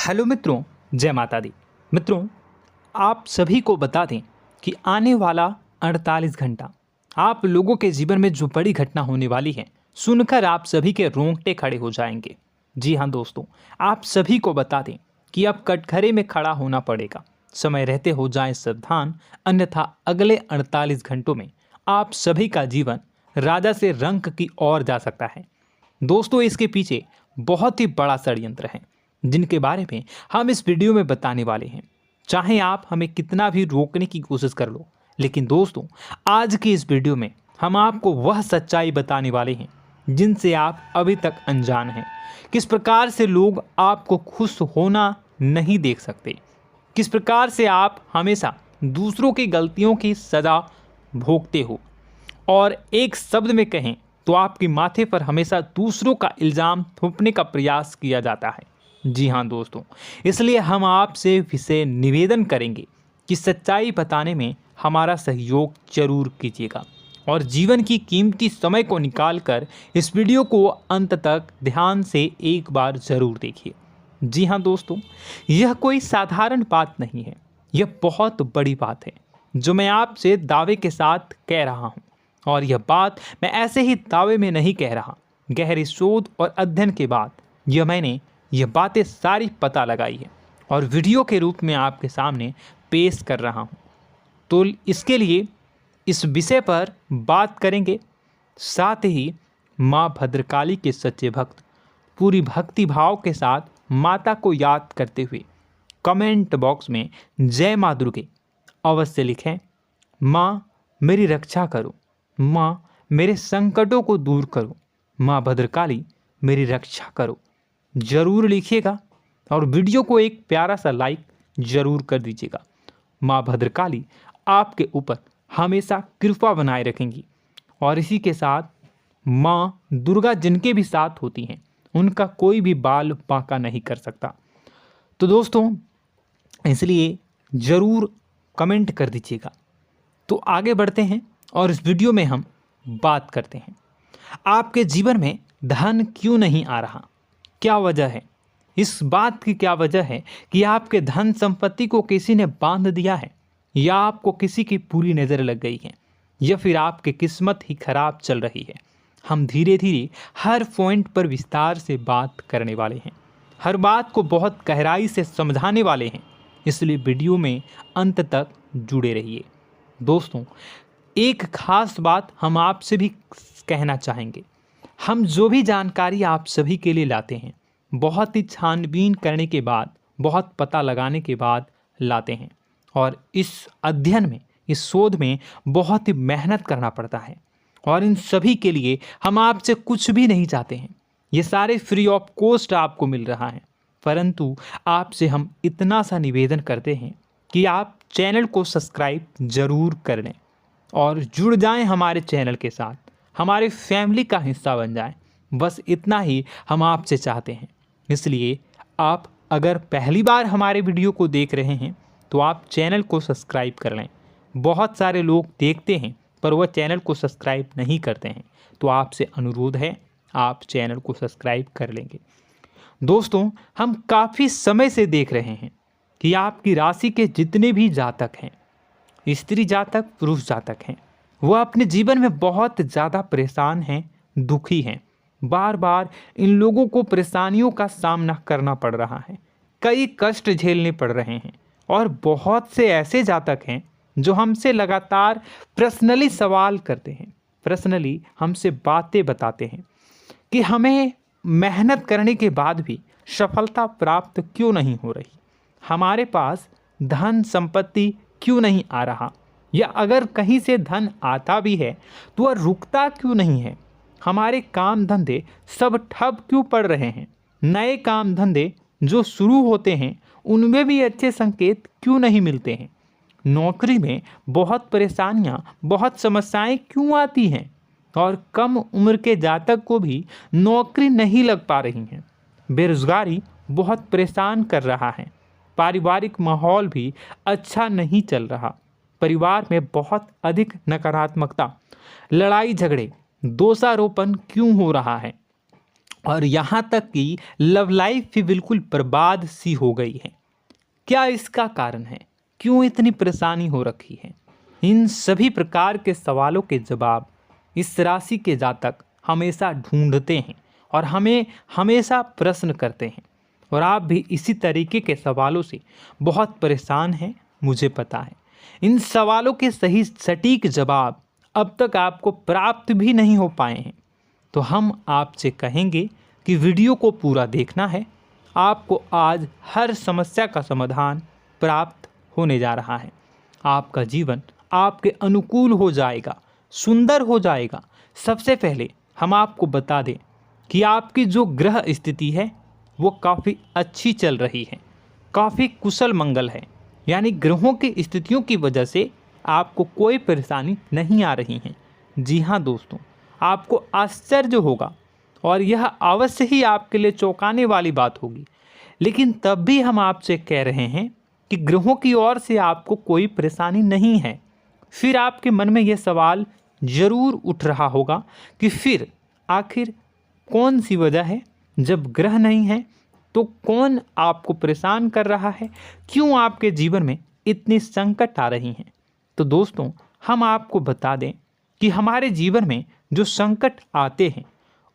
Hello मित्रों, जय माता दी। मित्रों, आप सभी को बता दें कि आने वाला 48 घंटा आप लोगों के जीवन में जो बड़ी घटना होने वाली है, सुनकर आप सभी के रोंगटे खड़े हो जाएंगे। जी हाँ दोस्तों, आप सभी को बता दें कि अब कटघरे में खड़ा होना पड़ेगा। समय रहते हो जाएं सावधान, अन्यथा अगले 48 घंटों में आप सभी का जीवन राजा से रंक की ओर जा सकता है। दोस्तों, इसके पीछे बहुत ही बड़ा षड्यंत्र है जिनके बारे में हम इस वीडियो में बताने वाले हैं। चाहे आप हमें कितना भी रोकने की कोशिश कर लो, लेकिन दोस्तों आज की इस वीडियो में हम आपको वह सच्चाई बताने वाले हैं जिनसे आप अभी तक अनजान हैं। किस प्रकार से लोग आपको खुश होना नहीं देख सकते, किस प्रकार से आप हमेशा दूसरों की गलतियों की सज़ा भोगते हो, और एक शब्द में कहें तो आपके माथे पर हमेशा दूसरों का इल्ज़ाम थोपने का प्रयास किया जाता है। जी हाँ दोस्तों, इसलिए हम आपसे विशेष निवेदन करेंगे कि सच्चाई बताने में हमारा सहयोग जरूर कीजिएगा और जीवन की कीमती समय को निकालकर इस वीडियो को अंत तक ध्यान से एक बार ज़रूर देखिए। जी हाँ दोस्तों, यह कोई साधारण बात नहीं है, यह बहुत बड़ी बात है जो मैं आपसे दावे के साथ कह रहा हूँ। और यह बात मैं ऐसे ही दावे में नहीं कह रहा, गहरी शोध और अध्ययन के बाद मैंने यह बातें सारी पता लगाई है और वीडियो के रूप में आपके सामने पेश कर रहा हूँ। तो इसके लिए इस विषय पर बात करेंगे। साथ ही माँ भद्रकाली के सच्चे भक्त पूरी भक्ति भाव के साथ माता को याद करते हुए कमेंट बॉक्स में जय माँ दुर्गे अवश्य लिखें। माँ मेरी रक्षा करो, माँ मेरे संकटों को दूर करो, माँ भद्रकाली मेरी रक्षा करो, ज़रूर लिखिएगा और वीडियो को एक प्यारा सा लाइक ज़रूर कर दीजिएगा। माँ भद्रकाली आपके ऊपर हमेशा कृपा बनाए रखेंगी और इसी के साथ माँ दुर्गा जिनके भी साथ होती हैं उनका कोई भी बाल बांका नहीं कर सकता। तो दोस्तों, इसलिए ज़रूर कमेंट कर दीजिएगा। तो आगे बढ़ते हैं और इस वीडियो में हम बात करते हैं, आपके जीवन में धन क्यों नहीं आ रहा, क्या वजह है। इस बात की क्या वजह है कि आपके धन संपत्ति को किसी ने बांध दिया है, या आपको किसी की पूरी नज़र लग गई है, या फिर आपकी किस्मत ही खराब चल रही है। हम धीरे धीरे हर पॉइंट पर विस्तार से बात करने वाले हैं, हर बात को बहुत गहराई से समझाने वाले हैं, इसलिए वीडियो में अंत तक जुड़े रहिए। दोस्तों, एक खास बात हम आपसे भी कहना चाहेंगे, हम जो भी जानकारी आप सभी के लिए लाते हैं बहुत ही छानबीन करने के बाद, बहुत पता लगाने के बाद लाते हैं, और इस अध्ययन में, इस शोध में बहुत ही मेहनत करना पड़ता है। और इन सभी के लिए हम आपसे कुछ भी नहीं चाहते हैं, ये सारे फ्री ऑफ कॉस्ट आपको मिल रहा है। परंतु आपसे हम इतना सा निवेदन करते हैं कि आप चैनल को सब्सक्राइब ज़रूर कर लें और जुड़ जाएं हमारे चैनल के साथ, हमारे फैमिली का हिस्सा बन जाएं। बस इतना ही हम आपसे चाहते हैं। इसलिए आप अगर पहली बार हमारे वीडियो को देख रहे हैं तो आप चैनल को सब्सक्राइब कर लें। बहुत सारे लोग देखते हैं पर वह चैनल को सब्सक्राइब नहीं करते हैं, तो आपसे अनुरोध है आप चैनल को सब्सक्राइब कर लेंगे। दोस्तों, हम काफ़ी समय से देख रहे हैं कि आपकी राशि के जितने भी जातक हैं, स्त्री जातक पुरुष जातक हैं, वह अपने जीवन में बहुत ज़्यादा परेशान हैं, दुखी हैं। बार बार इन लोगों को परेशानियों का सामना करना पड़ रहा है, कई कष्ट झेलने पड़ रहे हैं। और बहुत से ऐसे जातक हैं जो हमसे लगातार पर्सनली सवाल करते हैं, पर्सनली हमसे बातें बताते हैं कि हमें मेहनत करने के बाद भी सफलता प्राप्त क्यों नहीं हो रही, हमारे पास धन संपत्ति क्यों नहीं आ रहा, या अगर कहीं से धन आता भी है तो वह रुकता क्यों नहीं है, हमारे काम धंधे सब ठप क्यों पड़ रहे हैं, नए काम धंधे जो शुरू होते हैं उनमें भी अच्छे संकेत क्यों नहीं मिलते हैं, नौकरी में बहुत परेशानियां, बहुत समस्याएं क्यों आती हैं, और कम उम्र के जातक को भी नौकरी नहीं लग पा रही हैं, बेरोजगारी बहुत परेशान कर रहा है, पारिवारिक माहौल भी अच्छा नहीं चल रहा, परिवार में बहुत अधिक नकारात्मकता, लड़ाई झगड़े, दोषारोपण क्यों हो रहा है, और यहाँ तक कि लव लाइफ भी बिल्कुल बर्बाद सी हो गई है। क्या इसका कारण है? क्यों इतनी परेशानी हो रखी है? इन सभी प्रकार के सवालों के जवाब इस राशि के जातक हमेशा ढूंढते हैं और हमें हमेशा प्रश्न करते हैं। और आप भी इसी तरीके के सवालों से बहुत परेशान हैं, मुझे पता है। इन सवालों के सही सटीक जवाब अब तक आपको प्राप्त भी नहीं हो पाए हैं। तो हम आपसे कहेंगे कि वीडियो को पूरा देखना है। आपको आज हर समस्या का समाधान प्राप्त होने जा रहा है। आपका जीवन आपके अनुकूल हो जाएगा, सुंदर हो जाएगा। सबसे पहले हम आपको बता दें कि आपकी जो ग्रह स्थिति है वो काफ़ी अच्छी चल रही है, काफ़ी कुशल मंगल है। यानी ग्रहों की स्थितियों की वजह से आपको कोई परेशानी नहीं आ रही है। जी हाँ दोस्तों, आपको आश्चर्य होगा और यह अवश्य ही आपके लिए चौंकाने वाली बात होगी। लेकिन तब भी हम आपसे कह रहे हैं कि ग्रहों की ओर से आपको कोई परेशानी नहीं है। फिर आपके मन में यह सवाल जरूर उठ रहा होगा कि फिर आखिर कौन सी वजह है? जब ग्रह नहीं है तो कौन आपको परेशान कर रहा है? क्यों आपके जीवन में इतनी संकट आ रही हैं? तो दोस्तों, हम आपको बता दें कि हमारे जीवन में जो संकट आते हैं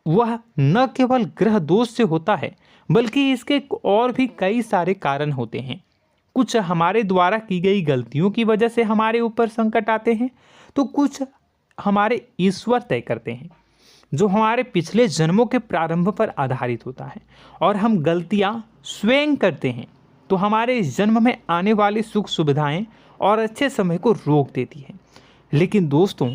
वह न केवल ग्रह दोष से होता है, बल्कि इसके और भी कई सारे कारण होते हैं। कुछ हमारे द्वारा की गई गलतियों की वजह से हमारे ऊपर संकट आते हैं, तो कुछ हमारे ईश्वर तय करते हैं, जो हमारे पिछले जन्मों के प्रारंभ पर आधारित होता है। और हम गलतियां स्वयं करते हैं तो हमारे इस जन्म में आने वाली सुख सुविधाएं और अच्छे समय को रोक देती है। लेकिन दोस्तों,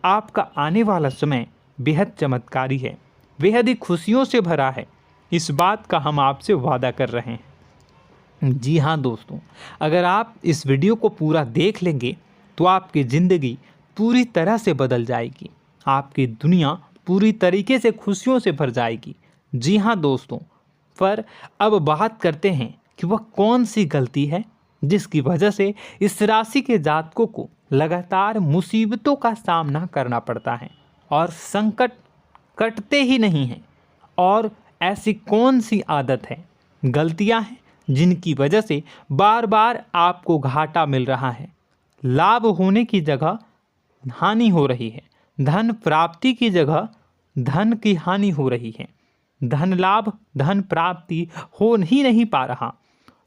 आपका आने वाला समय बेहद चमत्कारी है, बेहद ही खुशियों से भरा है। इस बात का हम आपसे वादा कर रहे हैं। जी हाँ दोस्तों, अगर आप इस वीडियो को पूरा देख लेंगे तो आपकी ज़िंदगी पूरी तरह से बदल जाएगी, आपकी दुनिया पूरी तरीके से खुशियों से भर जाएगी। जी हाँ दोस्तों, पर अब बात करते हैं कि वह कौन सी गलती है जिसकी वजह से इस राशि के जातकों को लगातार मुसीबतों का सामना करना पड़ता है और संकट कटते ही नहीं हैं। और ऐसी कौन सी आदत है, गलतियां हैं जिनकी वजह से बार बार आपको घाटा मिल रहा है, लाभ होने की जगह हानि हो रही है, धन प्राप्ति की जगह धन की हानि हो रही है, धन लाभ धन प्राप्ति हो ही नहीं पा रहा,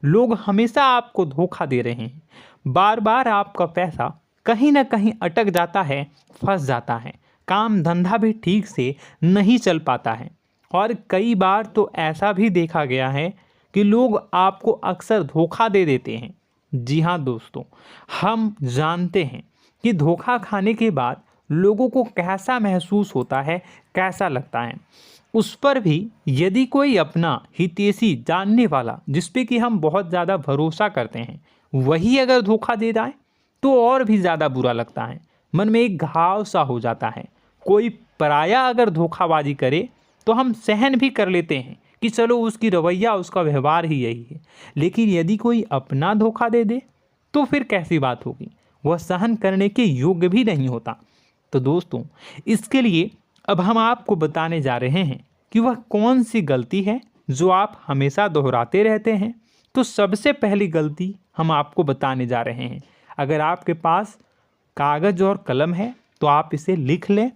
लोग हमेशा आपको धोखा दे रहे हैं, बार बार आपका पैसा कहीं ना कहीं अटक जाता है, फंस जाता है, काम धंधा भी ठीक से नहीं चल पाता है। और कई बार तो ऐसा भी देखा गया है कि लोग आपको अक्सर धोखा दे देते हैं। जी हाँ दोस्तों, हम जानते हैं कि धोखा खाने के बाद लोगों को कैसा महसूस होता है, कैसा लगता है। उस पर भी यदि कोई अपना हितैषी जानने वाला, जिस पे कि हम बहुत ज़्यादा भरोसा करते हैं, वही अगर धोखा दे जाए तो और भी ज़्यादा बुरा लगता है, मन में एक घाव सा हो जाता है। कोई पराया अगर धोखाबाजी करे तो हम सहन भी कर लेते हैं कि चलो उसकी रवैया, उसका व्यवहार ही यही है। लेकिन यदि कोई अपना धोखा दे दे तो फिर कैसी बात होगी, वह सहन करने के योग्य भी नहीं होता। तो दोस्तों, इसके लिए अब हम आपको बताने जा रहे हैं कि वह कौन सी गलती है जो आप हमेशा दोहराते रहते हैं। तो सबसे पहली गलती हम आपको बताने जा रहे हैं। अगर आपके पास कागज़ और कलम है तो आप इसे लिख लें,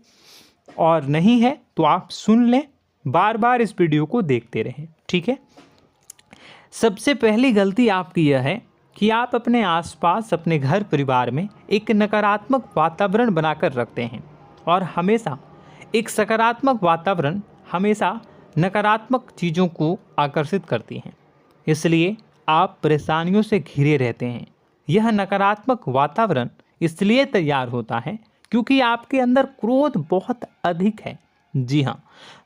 और नहीं है तो आप सुन लें, बार बार इस वीडियो को देखते रहें, ठीक है। सबसे पहली गलती आपकी यह है कि आप अपने आसपास, अपने घर परिवार में एक नकारात्मक वातावरण बनाकर रखते हैं। और हमेशा एक सकारात्मक वातावरण हमेशा नकारात्मक चीज़ों को आकर्षित करती हैं, इसलिए आप परेशानियों से घिरे रहते हैं। यह नकारात्मक वातावरण इसलिए तैयार होता है क्योंकि आपके अंदर क्रोध बहुत अधिक है। जी हाँ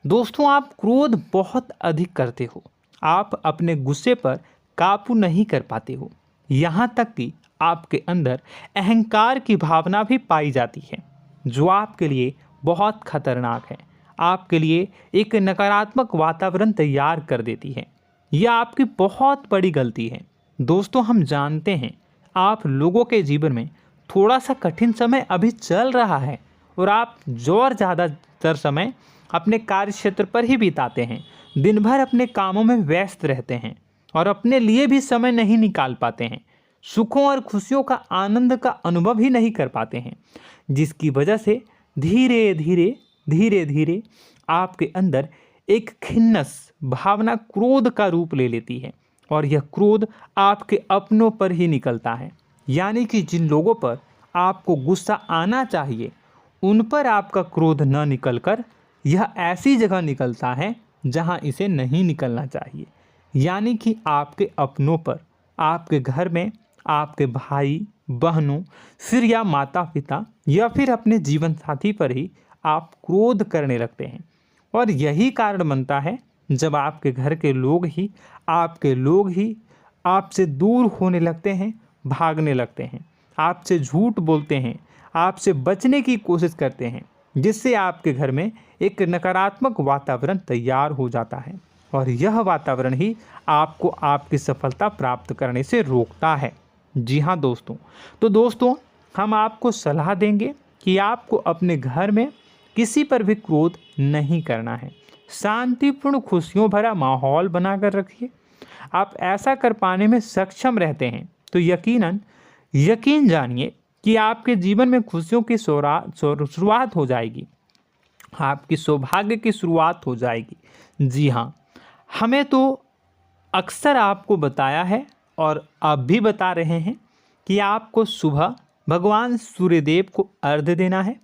दोस्तों, आप क्रोध बहुत अधिक करते हो, आप अपने गुस्से पर काबू नहीं कर पाते हो, यहाँ तक कि आपके अंदर अहंकार की भावना भी पाई जाती है, जो आपके लिए बहुत खतरनाक है, आपके लिए एक नकारात्मक वातावरण तैयार कर देती है। यह आपकी बहुत बड़ी गलती है। दोस्तों, हम जानते हैं आप लोगों के जीवन में थोड़ा सा कठिन समय अभी चल रहा है और आप और ज़्यादा अधिकतर समय अपने कार्य क्षेत्र पर ही बिताते हैं, दिन भर अपने कामों में व्यस्त रहते हैं और अपने लिए भी समय नहीं निकाल पाते हैं, सुखों और खुशियों का आनंद का अनुभव ही नहीं कर पाते हैं, जिसकी वजह से धीरे धीरे आपके अंदर एक खिन्नस भावना क्रोध का रूप ले लेती है और यह क्रोध आपके अपनों पर ही निकलता है। यानी कि जिन लोगों पर आपको गुस्सा आना चाहिए उन पर आपका क्रोध न निकलकर यह ऐसी जगह निकलता है जहां इसे नहीं निकलना चाहिए। यानी कि आपके अपनों पर, आपके घर में आपके भाई बहनों, फिर या माता पिता या फिर अपने जीवन साथी पर ही आप क्रोध करने लगते हैं। और यही कारण बनता है जब आपके घर के लोग ही आपसे दूर होने लगते हैं, भागने लगते हैं, आपसे झूठ बोलते हैं, आपसे बचने की कोशिश करते हैं, जिससे आपके घर में एक नकारात्मक वातावरण तैयार हो जाता है और यह वातावरण ही आपको आपकी सफलता प्राप्त करने से रोकता है। जी हाँ दोस्तों, तो दोस्तों हम आपको सलाह देंगे कि आपको अपने घर में किसी पर भी क्रोध नहीं करना है। शांतिपूर्ण खुशियों भरा माहौल बनाकर रखिए। आप ऐसा कर पाने में सक्षम रहते हैं तो यकीन जानिए कि आपके जीवन में खुशियों की शुरुआत हो जाएगी, आपकी सौभाग्य की शुरुआत हो जाएगी। जी हाँ, हमें तो अक्सर आपको बताया है और अब भी बता रहे हैं कि आपको सुबह भगवान सूर्यदेव को अर्घ्य देना है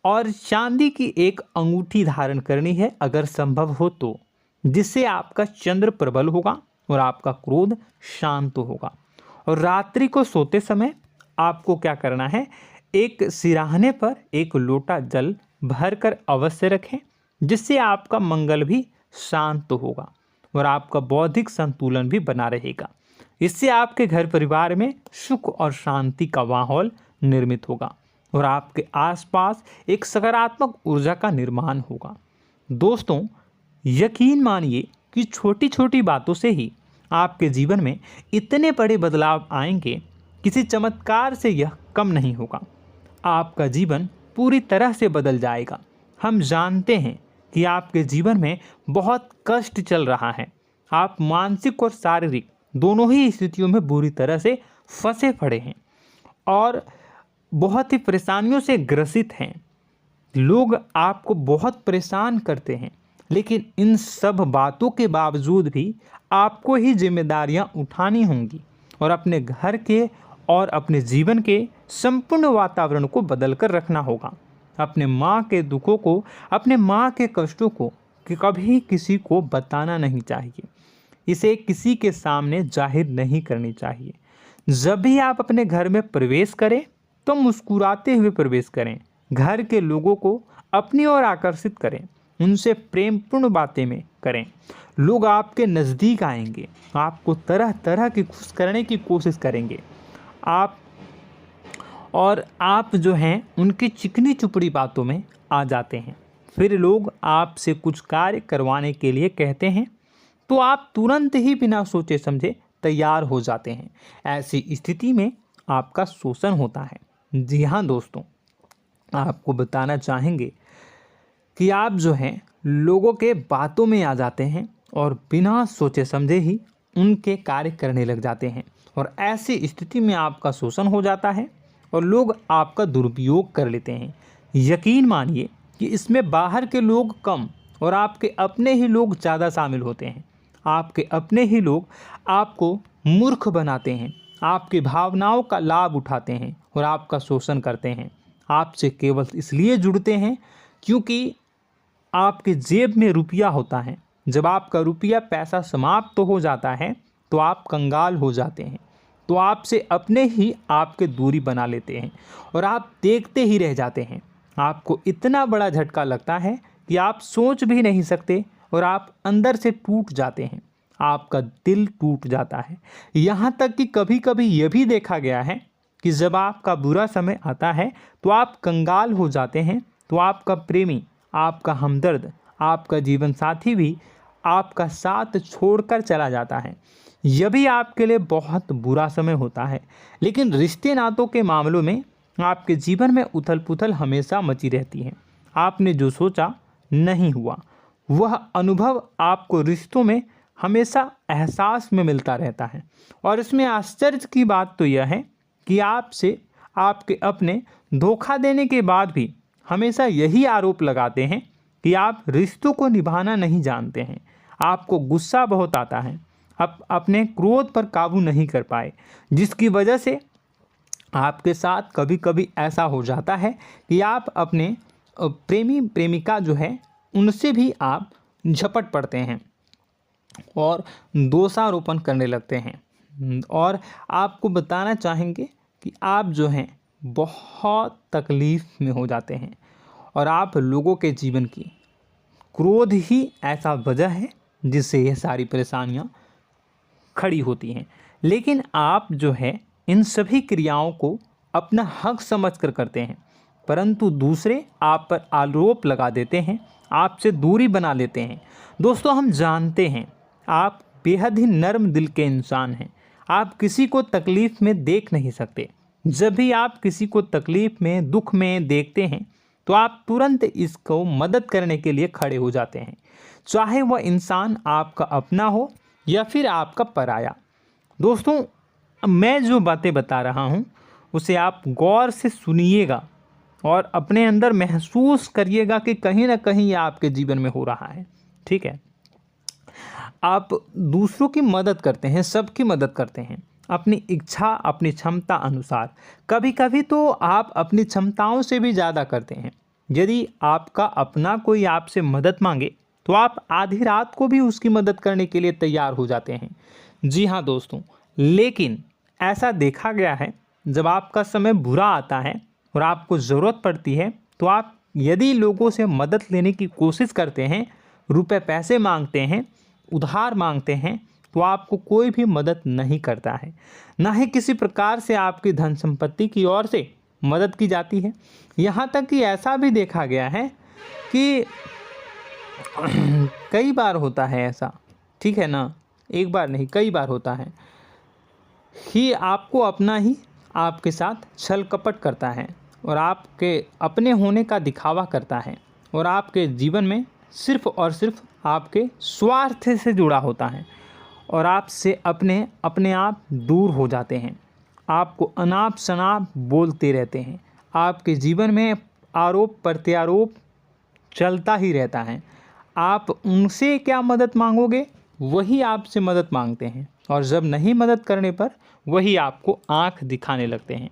और चांदी की एक अंगूठी धारण करनी है अगर संभव हो तो, जिससे आपका चंद्र प्रबल होगा और आपका क्रोध शांत होगा। और रात्रि को सोते समय आपको क्या करना है, एक सिराहने पर एक लोटा जल भरकर अवश्य रखें, जिससे आपका मंगल भी शांत होगा और आपका बौद्धिक संतुलन भी बना रहेगा। इससे आपके घर परिवार में सुख और शांति का माहौल निर्मित होगा और आपके आसपास एक सकारात्मक ऊर्जा का निर्माण होगा। दोस्तों यकीन मानिए कि छोटी छोटी बातों से ही आपके जीवन में इतने बड़े बदलाव आएंगे, किसी चमत्कार से यह कम नहीं होगा। आपका जीवन पूरी तरह से बदल जाएगा। हम जानते हैं कि आपके जीवन में बहुत कष्ट चल रहा है, आप मानसिक और शारीरिक दोनों ही स्थितियों में बुरी तरह से फंसे पड़े हैं और बहुत ही परेशानियों से ग्रसित हैं। लोग आपको बहुत परेशान करते हैं, लेकिन इन सब बातों के बावजूद भी आपको ही जिम्मेदारियां उठानी होंगी और अपने घर के और अपने जीवन के संपूर्ण वातावरण को बदल कर रखना होगा। अपने माँ के दुखों को, अपने माँ के कष्टों को कभी किसी को बताना नहीं चाहिए, इसे किसी के सामने जाहिर नहीं करनी चाहिए। जब भी आप अपने घर में प्रवेश करें तो मुस्कुराते हुए प्रवेश करें, घर के लोगों को अपनी ओर आकर्षित करें, उनसे प्रेमपूर्ण बातें में करें। लोग आपके नज़दीक आएंगे, आपको तरह तरह की खुश करने की कोशिश करेंगे। आप जो हैं उनकी चिकनी चुपड़ी बातों में आ जाते हैं। फिर लोग आपसे कुछ कार्य करवाने के लिए कहते हैं तो आप तुरंत ही बिना सोचे समझे तैयार हो जाते हैं। ऐसी स्थिति में आपका शोषण होता है। जी हाँ दोस्तों, आपको बताना चाहेंगे कि आप जो हैं लोगों के बातों में आ जाते हैं और बिना सोचे समझे ही उनके कार्य करने लग जाते हैं और ऐसी स्थिति में आपका शोषण हो जाता है और लोग आपका दुरुपयोग कर लेते हैं। यकीन मानिए कि इसमें बाहर के लोग कम और आपके अपने ही लोग ज़्यादा शामिल होते हैं। आपके अपने ही लोग आपको मूर्ख बनाते हैं, आपकी भावनाओं का लाभ उठाते हैं और आपका शोषण करते हैं। आपसे केवल इसलिए जुड़ते हैं क्योंकि आपके जेब में रुपया होता है। जब आपका रुपया पैसा समाप्त हो जाता है तो आप कंगाल हो जाते हैं, तो आपसे अपने ही आपके दूरी बना लेते हैं और आप देखते ही रह जाते हैं। आपको इतना बड़ा झटका लगता है कि आप सोच भी नहीं सकते और आप अंदर से टूट जाते हैं, आपका दिल टूट जाता है। यहाँ तक कि कभी कभी यह भी देखा गया है कि जब आपका बुरा समय आता है तो आप कंगाल हो जाते हैं, तो आपका प्रेमी, आपका हमदर्द, आपका जीवन साथी भी आपका साथ छोड़कर चला जाता है। यह भी आपके लिए बहुत बुरा समय होता है। लेकिन रिश्ते नातों के मामलों में आपके जीवन में उथल पुथल हमेशा मची रहती है। आपने जो सोचा नहीं हुआ। वह अनुभव आपको रिश्तों में हमेशा एहसास में मिलता रहता है। और इसमें आश्चर्य की बात तो यह है कि आपसे आपके अपने धोखा देने के बाद भी हमेशा यही आरोप लगाते हैं कि आप रिश्तों को निभाना नहीं जानते हैं। आपको गुस्सा बहुत आता है, अपने क्रोध पर काबू नहीं कर पाए, जिसकी वजह से आपके साथ कभी कभी ऐसा हो जाता है कि आप अपने प्रेमी प्रेमिका जो है उनसे भी आप झपट पड़ते हैं और दोषारोपण करने लगते हैं। और आपको बताना चाहेंगे कि आप जो हैं बहुत तकलीफ़ में हो जाते हैं और आप लोगों के जीवन की क्रोध ही ऐसा वजह है जिससे ये सारी परेशानियां खड़ी होती हैं। लेकिन आप जो है इन सभी क्रियाओं को अपना हक समझकर करते हैं, परंतु दूसरे आप पर आरोप लगा देते हैं, आपसे दूरी बना लेते हैं। दोस्तों, हम जानते हैं आप बेहद ही नर्म दिल के इंसान हैं। आप किसी को तकलीफ़ में देख नहीं सकते। जब भी आप किसी को तकलीफ़ में, दुख में देखते हैं तो आप तुरंत इसको मदद करने के लिए खड़े हो जाते हैं, चाहे वह इंसान आपका अपना हो या फिर आपका पराया। दोस्तों, मैं जो बातें बता रहा हूँ उसे आप गौर से सुनिएगा और अपने अंदर महसूस करिएगा कि कहीं ना कहीं ये आपके जीवन में हो रहा है। ठीक है, आप दूसरों की मदद करते हैं, सबकी मदद करते हैं अपनी इच्छा, अपनी क्षमता अनुसार। कभी कभी तो आप अपनी क्षमताओं से भी ज़्यादा करते हैं। यदि आपका अपना कोई आपसे मदद मांगे तो आप आधी रात को भी उसकी मदद करने के लिए तैयार हो जाते हैं। जी हाँ दोस्तों, लेकिन ऐसा देखा गया है जब आपका समय बुरा आता है और आपको ज़रूरत पड़ती है तो आप यदि लोगों से मदद लेने की कोशिश करते हैं, रुपए पैसे मांगते हैं, उधार मांगते हैं, तो आपको कोई भी मदद नहीं करता है। ना ही किसी प्रकार से आपकी धन संपत्ति की ओर से मदद की जाती है। यहाँ तक कि ऐसा भी देखा गया है कि कई बार होता है ऐसा, ठीक है ना, एक बार नहीं कई बार होता है कि आपको अपना ही आपके साथ छल कपट करता है और आपके अपने होने का दिखावा करता है और आपके जीवन में सिर्फ और सिर्फ आपके स्वार्थ से जुड़ा होता है और आपसे अपने आप दूर हो जाते हैं। आपको अनाप शनाप बोलते रहते हैं। आपके जीवन में आरोप प्रत्यारोप चलता ही रहता है। आप उनसे क्या मदद मांगोगे, वही आपसे मदद मांगते हैं और जब नहीं मदद करने पर वही आपको आंख दिखाने लगते हैं।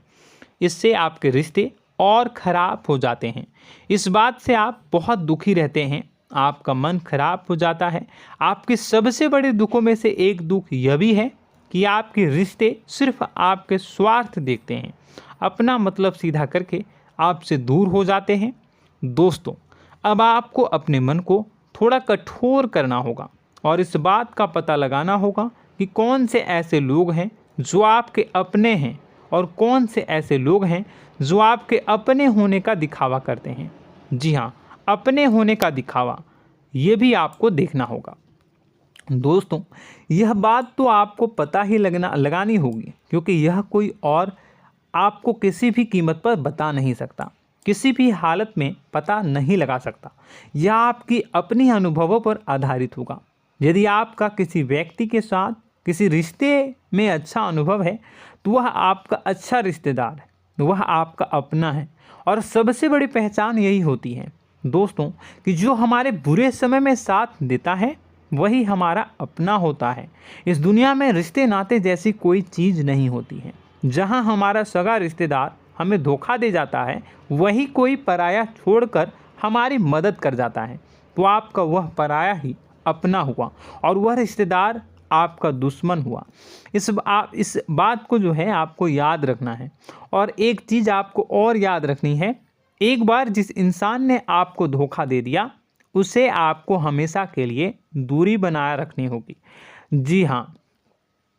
इससे आपके रिश्ते और ख़राब हो जाते हैं। इस बात से आप बहुत दुखी रहते हैं, आपका मन खराब हो जाता है। आपके सबसे बड़े दुखों में से एक दुख यह भी है कि आपके रिश्ते सिर्फ आपके स्वार्थ देखते हैं, अपना मतलब सीधा करके आपसे दूर हो जाते हैं। दोस्तों, अब आपको अपने मन को थोड़ा कठोर करना होगा और इस बात का पता लगाना होगा कि कौन से ऐसे लोग हैं जो आपके अपने हैं और कौन से ऐसे लोग हैं जो आपके अपने होने का दिखावा करते हैं। जी हाँ, अपने होने का दिखावा, ये भी आपको देखना होगा। दोस्तों, यह बात तो आपको पता ही लगानी होगी, क्योंकि यह कोई और आपको किसी भी कीमत पर बता नहीं सकता, किसी भी हालत में पता नहीं लगा सकता। यह आपकी अपनी अनुभवों पर आधारित होगा। यदि आपका किसी व्यक्ति के साथ किसी रिश्ते में अच्छा अनुभव है तो वह आपका अच्छा रिश्तेदार है, वह आपका अपना है। और सबसे बड़ी पहचान यही होती है दोस्तों कि जो हमारे बुरे समय में साथ देता है वही हमारा अपना होता है। इस दुनिया में रिश्ते नाते जैसी कोई चीज़ नहीं होती है। जहां हमारा सगा रिश्तेदार हमें धोखा दे जाता है, वही कोई पराया छोड़कर हमारी मदद कर जाता है, तो आपका वह पराया ही अपना हुआ और वह रिश्तेदार आपका दुश्मन हुआ। इस बात को जो है आपको याद रखना है। और एक चीज़ आपको और याद रखनी है, एक बार जिस इंसान ने आपको धोखा दे दिया उसे आपको हमेशा के लिए दूरी बनाए रखनी होगी। जी हाँ,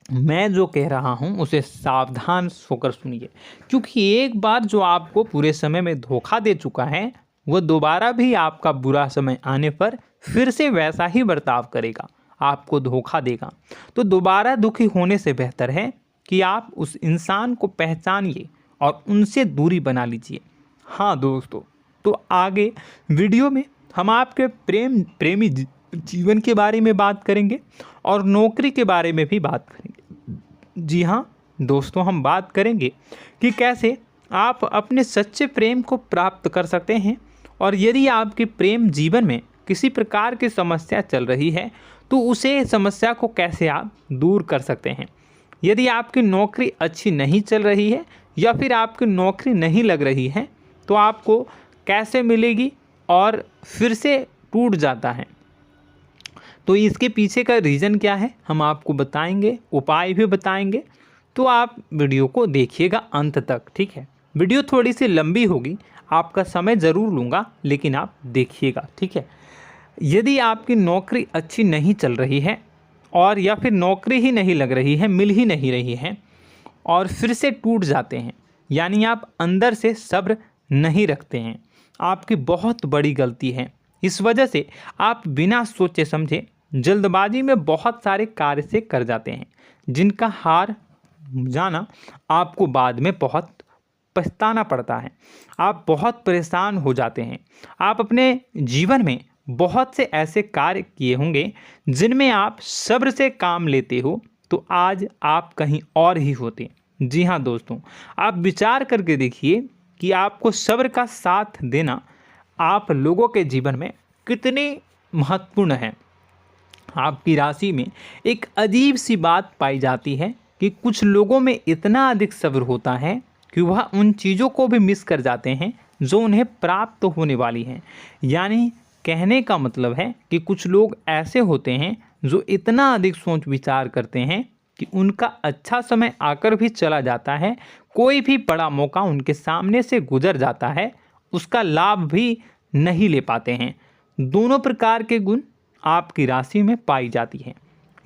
मैं जो कह रहा हूँ उसे सावधान होकर सुनिए, क्योंकि एक बार जो आपको पूरे समय में धोखा दे चुका है वह दोबारा भी आपका बुरा समय आने पर फिर से वैसा ही बर्ताव करेगा, आपको धोखा देगा। तो दोबारा दुखी होने से बेहतर है कि आप उस इंसान को पहचानिए और उनसे दूरी बना लीजिए। हाँ दोस्तों, तो आगे वीडियो में हम आपके प्रेमी जीवन के बारे में बात करेंगे और नौकरी के बारे में भी बात करेंगे। जी हाँ दोस्तों, हम बात करेंगे कि कैसे आप अपने सच्चे प्रेम को प्राप्त कर सकते हैं, और यदि आपके प्रेम जीवन में किसी प्रकार की समस्या चल रही है तो उसे समस्या को कैसे आप दूर कर सकते हैं। यदि आपकी नौकरी अच्छी नहीं चल रही है या फिर आपकी नौकरी नहीं लग रही है तो आपको कैसे मिलेगी और फिर से टूट जाता है, तो इसके पीछे का रीज़न क्या है हम आपको बताएंगे, उपाय भी बताएंगे। तो आप वीडियो को देखिएगा अंत तक, ठीक है। वीडियो थोड़ी सी लंबी होगी, आपका समय ज़रूर लूँगा, लेकिन आप देखिएगा, ठीक है। यदि आपकी नौकरी अच्छी नहीं चल रही है और या फिर नौकरी ही नहीं लग रही है, मिल ही नहीं रही है और फिर से टूट जाते हैं, यानी आप अंदर से सब्र नहीं रखते हैं, आपकी बहुत बड़ी गलती है। इस वजह से आप बिना सोचे समझे जल्दबाजी में बहुत सारे कार्य से कर जाते हैं, जिनका हार जाना आपको बाद में बहुत पछताना पड़ता है। आप बहुत परेशान हो जाते हैं। आप अपने जीवन में बहुत से ऐसे कार्य किए होंगे जिनमें आप सब्र से काम लेते हो, तो आज आप कहीं और ही होते। जी हाँ दोस्तों, आप विचार करके देखिए कि आपको सब्र का साथ देना आप लोगों के जीवन में कितनी महत्वपूर्ण है। आपकी राशि में एक अजीब सी बात पाई जाती है कि कुछ लोगों में इतना अधिक सब्र होता है कि वह उन चीज़ों को भी मिस कर जाते हैं जो उन्हें प्राप्त होने वाली हैं। यानी कहने का मतलब है कि कुछ लोग ऐसे होते हैं जो इतना अधिक सोच विचार करते हैं कि उनका अच्छा समय आकर भी चला जाता है, कोई भी बड़ा मौका उनके सामने से गुजर जाता है, उसका लाभ भी नहीं ले पाते हैं। दोनों प्रकार के गुण आपकी राशि में पाई जाती है।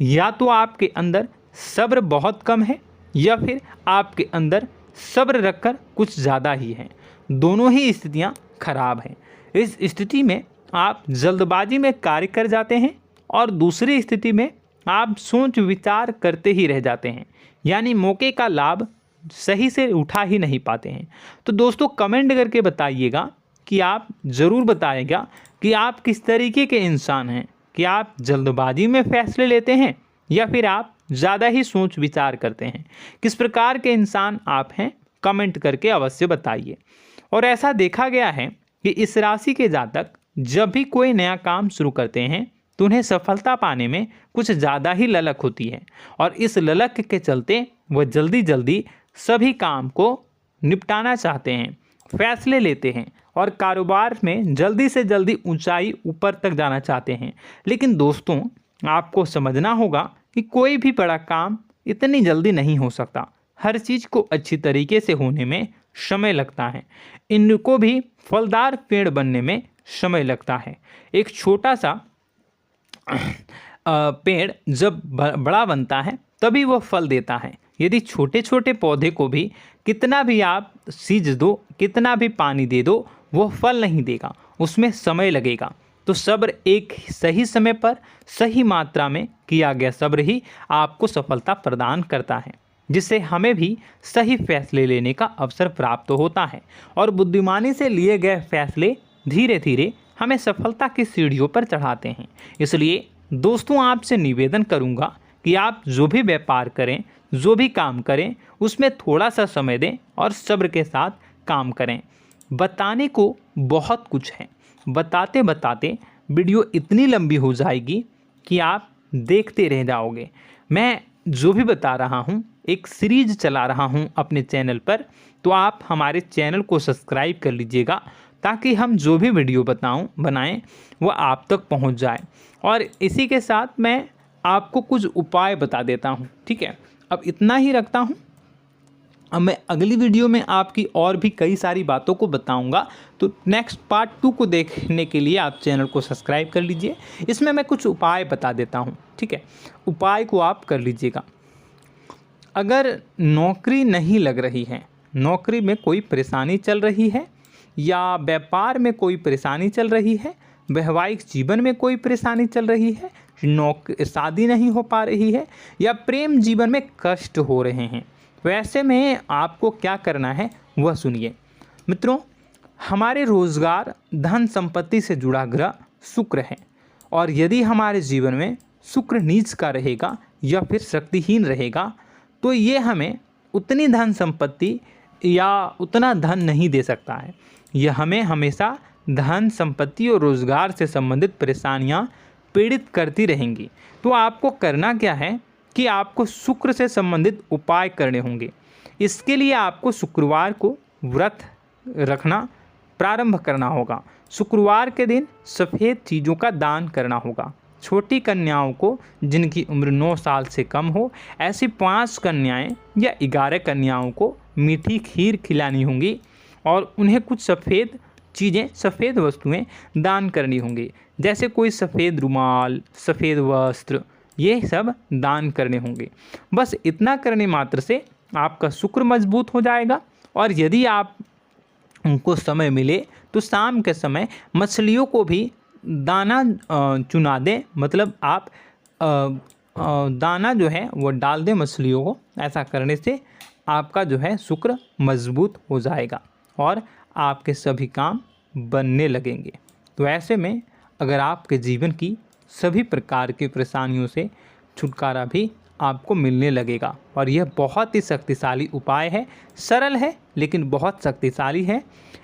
या तो आपके अंदर सब्र बहुत कम है या फिर आपके अंदर सब्र रखकर कुछ ज़्यादा ही है। दोनों ही स्थितियाँ खराब हैं। इस स्थिति में आप जल्दबाजी में कार्य कर जाते हैं और दूसरी स्थिति में आप सोच विचार करते ही रह जाते हैं, यानी मौके का लाभ सही से उठा ही नहीं पाते हैं। तो दोस्तों कमेंट करके बताइएगा कि आप ज़रूर बताइएगा कि आप किस तरीके के इंसान हैं, कि आप जल्दबाजी में फैसले लेते हैं या फिर आप ज़्यादा ही सोच विचार करते हैं। किस प्रकार के इंसान आप हैं, कमेंट करके अवश्य बताइए। और ऐसा देखा गया है कि इस राशि के जातक जब भी कोई नया काम शुरू करते हैं तो उन्हें सफलता पाने में कुछ ज़्यादा ही ललक होती है, और इस ललक के चलते वह जल्दी जल्दी सभी काम को निपटाना चाहते हैं, फैसले लेते हैं और कारोबार में जल्दी से जल्दी ऊंचाई ऊपर तक जाना चाहते हैं। लेकिन दोस्तों आपको समझना होगा कि कोई भी बड़ा काम इतनी जल्दी नहीं हो सकता। हर चीज़ को अच्छी तरीके से होने में समय लगता है। इनको भी फलदार पेड़ बनने में समय लगता है। एक छोटा सा पेड़ जब बड़ा बनता है तभी वह फल देता है। यदि छोटे छोटे पौधे को भी कितना भी आप सींच दो, कितना भी पानी दे दो, वो फल नहीं देगा, उसमें समय लगेगा। तो सब्र एक सही समय पर सही मात्रा में किया गया सब्र ही आपको सफलता प्रदान करता है, जिससे हमें भी सही फैसले लेने का अवसर प्राप्त होता है। और बुद्धिमानी से लिए गए फैसले धीरे धीरे हमें सफलता की सीढ़ियों पर चढ़ाते हैं। इसलिए दोस्तों आपसे निवेदन करूंगा कि आप जो भी व्यापार करें, जो भी काम करें, उसमें थोड़ा सा समय दें और सब्र के साथ काम करें। बताने को बहुत कुछ है, बताते बताते वीडियो इतनी लंबी हो जाएगी कि आप देखते रह जाओगे। मैं जो भी बता रहा हूँ एक सीरीज चला रहा हूँ अपने चैनल पर, तो आप हमारे चैनल को सब्सक्राइब कर लीजिएगा ताकि हम जो भी वीडियो बनाएं वो आप तक पहुँच जाए। और इसी के साथ मैं आपको कुछ उपाय बता देता हूँ, ठीक है। अब इतना ही रखता हूँ। अब मैं अगली वीडियो में आपकी और भी कई सारी बातों को बताऊंगा। तो नेक्स्ट पार्ट 2 को देखने के लिए आप चैनल को सब्सक्राइब कर लीजिए। इसमें मैं कुछ उपाय बता देता हूं, ठीक है। उपाय को आप कर लीजिएगा। अगर नौकरी नहीं लग रही है, नौकरी में कोई परेशानी चल रही है, या व्यापार में कोई परेशानी चल रही है, वैवाहिक जीवन में कोई परेशानी चल रही है, शादी नहीं हो पा रही है, या प्रेम जीवन में कष्ट हो रहे हैं, वैसे में आपको क्या करना है वह सुनिए। मित्रों, हमारे रोजगार, धन संपत्ति से जुड़ा ग्रह शुक्र है, और यदि हमारे जीवन में शुक्र नीच का रहेगा या फिर शक्तिहीन रहेगा तो ये हमें उतनी धन संपत्ति या उतना धन नहीं दे सकता है। यह हमें हमेशा धन संपत्ति और रोजगार से संबंधित परेशानियां पीड़ित करती रहेंगी। तो आपको करना क्या है कि आपको शुक्र से संबंधित उपाय करने होंगे। इसके लिए आपको शुक्रवार को व्रत रखना प्रारंभ करना होगा। शुक्रवार के दिन सफ़ेद चीज़ों का दान करना होगा। छोटी कन्याओं को जिनकी उम्र 9 साल से कम हो, ऐसी 5 कन्याएं या 11 कन्याओं को मीठी खीर खिलानी होंगी और उन्हें कुछ सफ़ेद चीज़ें, सफ़ेद वस्तुएं दान करनी होंगी, जैसे कोई सफ़ेद रुमाल, सफ़ेद वस्त्र, ये सब दान करने होंगे। बस इतना करने मात्र से आपका शुक्र मजबूत हो जाएगा। और यदि आप उनको समय मिले तो शाम के समय मछलियों को भी दाना चुना दें, मतलब आप दाना जो है वो डाल दें मछलियों को। ऐसा करने से आपका जो है शुक्र मजबूत हो जाएगा और आपके सभी काम बनने लगेंगे। तो ऐसे में अगर आपके जीवन की सभी प्रकार की परेशानियों से छुटकारा भी आपको मिलने लगेगा। और यह बहुत ही शक्तिशाली उपाय है, सरल है लेकिन बहुत शक्तिशाली है।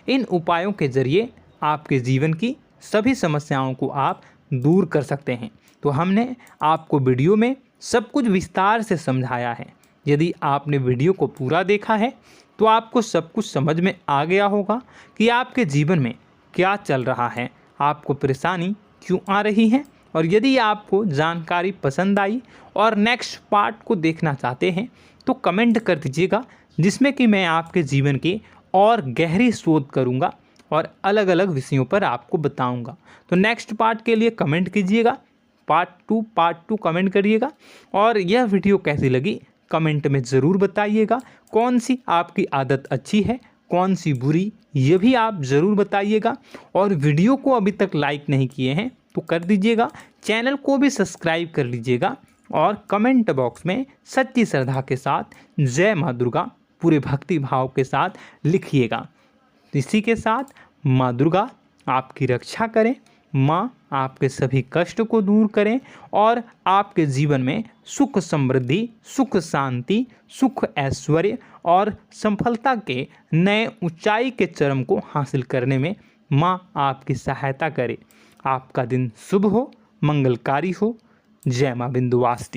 इन उपायों के ज़रिए आपके जीवन की सभी समस्याओं को आप दूर कर सकते हैं। तो हमने आपको वीडियो में सब कुछ विस्तार से समझाया है। यदि आपने वीडियो को पूरा देखा है तो आपको सब कुछ समझ में आ गया होगा कि आपके जीवन में क्या चल रहा है, आपको परेशानी क्यों आ रही है। और यदि आपको जानकारी पसंद आई और नेक्स्ट पार्ट को देखना चाहते हैं तो कमेंट कर दीजिएगा, जिसमें कि मैं आपके जीवन की और गहरी शोध करूंगा और अलग अलग विषयों पर आपको बताऊंगा। तो नेक्स्ट पार्ट के लिए कमेंट कीजिएगा, पार्ट टू कमेंट करिएगा। और यह वीडियो कैसी लगी कमेंट में ज़रूर बताइएगा। कौन सी आपकी आदत अच्छी है, कौन सी बुरी, ये भी आप ज़रूर बताइएगा। और वीडियो को अभी तक लाइक नहीं किए हैं तो कर दीजिएगा, चैनल को भी सब्सक्राइब कर लीजिएगा और कमेंट बॉक्स में सच्ची श्रद्धा के साथ जय माँ दुर्गा पूरे भक्ति भाव के साथ लिखिएगा। इसी के साथ माँ दुर्गा आपकी रक्षा करें, माँ आपके सभी कष्ट को दूर करें और आपके जीवन में सुख समृद्धि, सुख शांति, सुख ऐश्वर्य और सफलता के नए ऊंचाई के चरम को हासिल करने में माँ आपकी सहायता करे। आपका दिन शुभ हो, मंगलकारी हो। जय माँ विंध्यवासिनी।